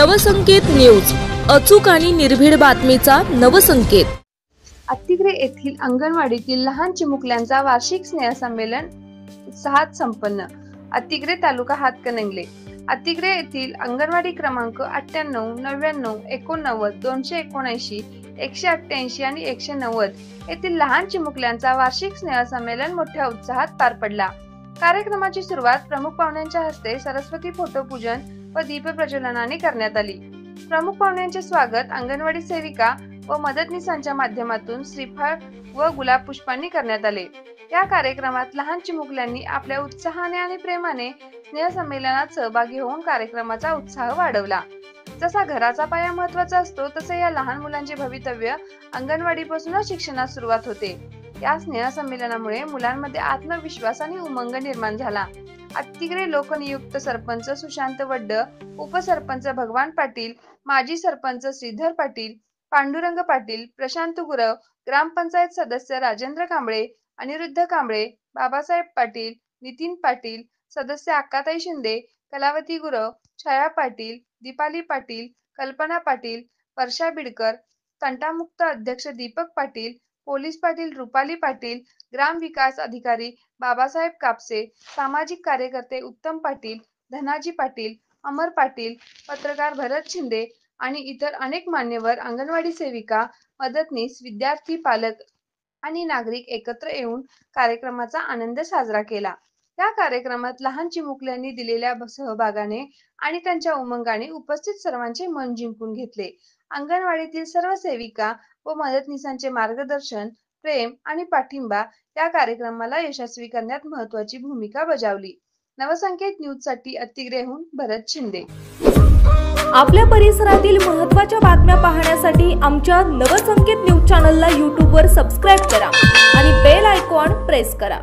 Navsanket news, अचूक आणि निर्भीड बातमीचा नवसंकेत। अत्तिग्रे येथील अंगणवाडीतील लहान चिमुकल्यांचा वार्षिक स्नेहसंमेलन उत्साहात संपन्न। अत्तिग्रे तालुका हातकणंगले। अत्तिग्रे येथील अंगणवाडी क्रमांक 98, 99, 89, 279, 188 आणि 190 येथील लहान चिमुकल्यांचा वार्षिक स्नेहसंमेलन मोठ्या उत्साहात पार पडला। कार्यक्रमाची सुरुवात प्रमुख पाहुण्यांच्या हस्ते सरस्वती फोटो पूजन व दीप प्रज्वलनाने करण्यात आली। प्रमुख पाहुण्यांचे स्वागत अंगणवाडी सेविका व मदतनीसांच्या माध्यमातून श्रीफळ व गुलाब पुष्पांनी करण्यात आले। या कार्यक्रमात लहान चिमुकल्यांनी आपल्या उत्साहाने आणि प्रेमाने स्नेहसंमेलनात सहभागी होऊन कार्यक्रमाचा उत्साह वाढवला। जसा घराचा पाया महत्त्वाचा असतो, तसे या लहान मुलांचे भवितव्य अंगणवाडीपासूनच शिक्षणास सुरुवात होते। या स्नेहसंमेलनामुळे मुलांमध्ये आत्मविश्वास आणि उमंग निर्माण झाला। अत्तिग्रे लोकनियुक्त सरपंच सुशांत वड्ड, उपसरपंच भगवान पाटील, माजी सरपंच श्रीधर पाटील, पांडुरंग पाटील, प्रशांत गुरव, ग्रामपंचायत सदस्य राजेंद्र कांबळे, अनिरुद्ध कांबळे, बाबासाहेब पाटील, नितीन पाटील, सदस्य अक्काताई शिंदे, कलावती गुरव, छाया पाटील, दीपाली पाटील, कल्पना पाटील, वर्षा बिडकर, तंटामुक्त अध्यक्ष दीपक पाटील, पोलीस पाटील रुपाली पाटील, ग्राम विकास अधिकारी बाबासाहेब कापसे, सामाजिक कार्यकर्ते उत्तम पाटील, धनाजी पाटील, अमर पाटील, पत्रकार भरत शिंदे आणि इतर अनेक मान्यवर, अंगणवाडी सेविका, मदतनीस, विद्यार्थी, पालक आणि नागरिक एकत्र येऊन कार्यक्रमाचा आनंद साजरा केला। या कार्यक्रमात लहान चिमुकल्यांनी दिलेल्या सहभागाने आणि त्यांच्या उमंगाने उपस्थित सर्वांचे मन जिंकून घेतले। अंगणवाडीतील सर्व सेविका व मदतनीसांचे मार्गदर्शन, प्रेम आणि पाठिंबा या कार्यक्रमाला यशस्वी करण्यात महत्त्वाची भूमिका बजावली। नवसंकेत न्यूज साठी अत्तिग्रेहून भरत शिंदे। आपल्या परिसरातील महत्त्वाच्या बातम्या पाहण्यासाठी आमच्या नवसंकेत न्यूज चॅनलला YouTube वर सबस्क्राइब करा आणि बेल आयकॉन प्रेस करा।